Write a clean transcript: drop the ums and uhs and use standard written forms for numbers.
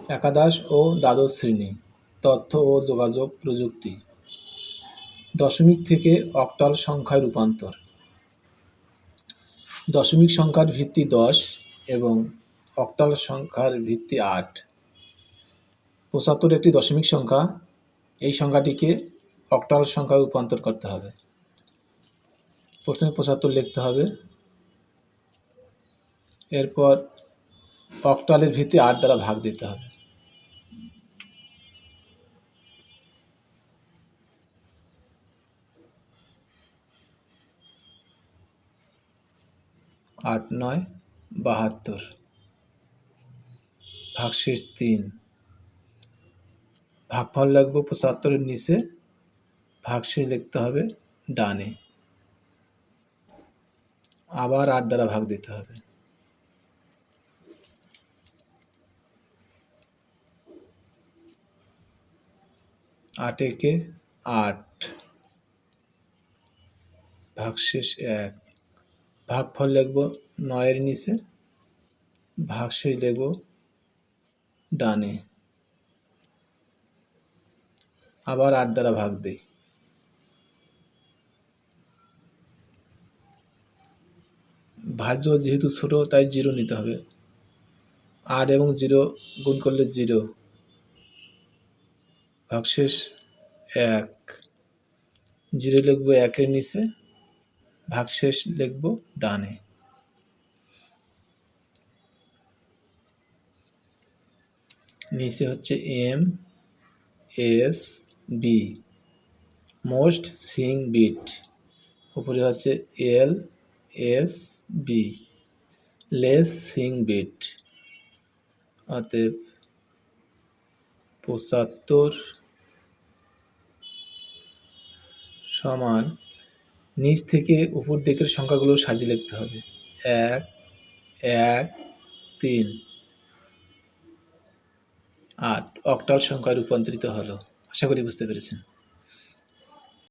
একাদশ ও দ্বাদশ শ্রেণী, তথ্য ও যোগাযোগ প্রযুক্তি। দশমিক থেকে অক্টাল সংখ্যায় রূপান্তর। দশমিক সংখ্যার ভিত্তি 10 এবং অক্টাল সংখ্যার ভিত্তি 8। 75 একটি দশমিক সংখ্যা, এই সংখ্যাটিকে অক্টাল সংখ্যায় রূপান্তর করতে হবে। প্রথমে 75 লিখতে হবে, এরপর অক্টালের ভিত্তি 8 দ্বারা ভাগ দিতে হবে। 8 9 72, ভাগশেষ 3। ভাগফল লিখব 75-এর নিচে, ভাগশেষ লিখতে হবে ডানে। আবার 8 দ্বারা ভাগ দিতে হবে। 8 একে 8, ভাগশেষ 1। ভাগফল লিখব 9-এর নিচে, ভাগশেষ লিখব ডানে। আবার 8 দ্বারা ভাগ দিই। ভাজ্য যেহেতু ছোট তাই 0 নিতে হবে। 8 এবং 0 গুণ করলে 0, ভাগশেষ 1। 0 লিখব 1-এর নিচে, ভাগশেষ লিখব ডানে। নিচে হচ্ছে MSB, মোস্ট সিং বিট। উপরে হচ্ছে LSB, লেস সিং বিট। অতএব 75 সমান, নিচ থেকে উপর দিকের সংখ্যাগুলো সাজিয়ে লিখতে হবে। 1 1 3 8 অক্টাল সংখ্যায় রূপান্তরিত হলো। আশা করি বুঝতে পেরেছেন।